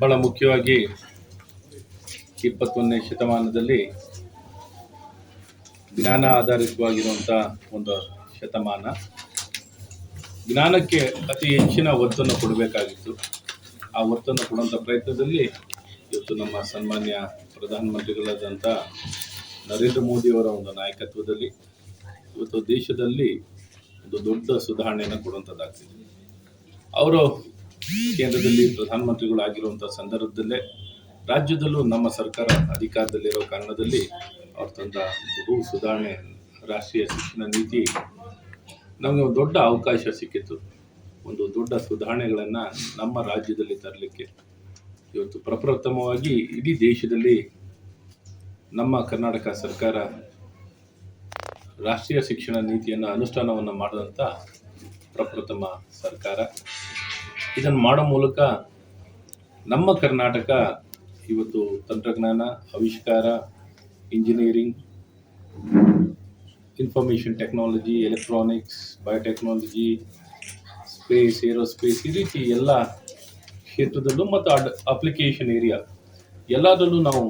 ಬಹಳ ಮುಖ್ಯವಾಗಿ 21ನೇ ಶತಮಾನದಲ್ಲಿ ಜ್ಞಾನ ಆಧಾರಿತವಾಗಿರುವಂಥ ಒಂದು ಶತಮಾನ. ಜ್ಞಾನಕ್ಕೆ ಅತಿ ಹೆಚ್ಚಿನ ಒತ್ತನ್ನು ಕೊಡಬೇಕಾಗಿತ್ತು. ಆ ಒತ್ತನ್ನು ಕೊಡುವಂಥ ಪ್ರಯತ್ನದಲ್ಲಿ ಇವತ್ತು ನಮ್ಮ ಸನ್ಮಾನ್ಯ ಪ್ರಧಾನಮಂತ್ರಿಗಳಾದಂಥ ನರೇಂದ್ರ ಮೋದಿಯವರ ಒಂದು ನಾಯಕತ್ವದಲ್ಲಿ ಇವತ್ತು ದೇಶದಲ್ಲಿ ಒಂದು ದೊಡ್ಡ ಸುಧಾರಣೆಯನ್ನು ಕೊಡುವಂಥದ್ದಾಗ್ತಿದೆ. ಅವರು ಕೇಂದ್ರದಲ್ಲಿ ಪ್ರಧಾನಮಂತ್ರಿಗಳಾಗಿರುವಂಥ ಸಂದರ್ಭದಲ್ಲೇ ರಾಜ್ಯದಲ್ಲೂ ನಮ್ಮ ಸರ್ಕಾರ ಅಧಿಕಾರದಲ್ಲಿರೋ ಕಾರಣದಲ್ಲಿ ಅವ್ರು ತಂದ ಬಹು ಸುಧಾರಣೆ ರಾಷ್ಟ್ರೀಯ ಶಿಕ್ಷಣ ನೀತಿ ನಮಗೆ ಒಂದು ದೊಡ್ಡ ಅವಕಾಶ ಸಿಕ್ಕಿತ್ತು. ಒಂದು ದೊಡ್ಡ ಸುಧಾರಣೆಗಳನ್ನು ನಮ್ಮ ರಾಜ್ಯದಲ್ಲಿ ತರಲಿಕ್ಕೆ ಇವತ್ತು ಪ್ರಪ್ರಥಮವಾಗಿ ಇಡೀ ದೇಶದಲ್ಲಿ ನಮ್ಮ ಕರ್ನಾಟಕ ಸರ್ಕಾರ ರಾಷ್ಟ್ರೀಯ ಶಿಕ್ಷಣ ನೀತಿಯನ್ನು ಅನುಷ್ಠಾನವನ್ನು ಮಾಡಿದಂಥ ಪ್ರಪ್ರಥಮ ಸರ್ಕಾರ. ಇದನ್ನು ಮಾಡೋ ಮೂಲಕ ನಮ್ಮ ಕರ್ನಾಟಕ ಇವತ್ತು ತಂತ್ರಜ್ಞಾನ, ಆವಿಷ್ಕಾರ, engineering, information technology, electronics, biotechnology, space, aerospace ಈ ರೀತಿ ಎಲ್ಲ ಕ್ಷೇತ್ರದಲ್ಲೂ ಮತ್ತು ಅಪ್ಲಿಕೇಶನ್ ಏರಿಯಾ ಎಲ್ಲದರಲ್ಲೂ ನಾವು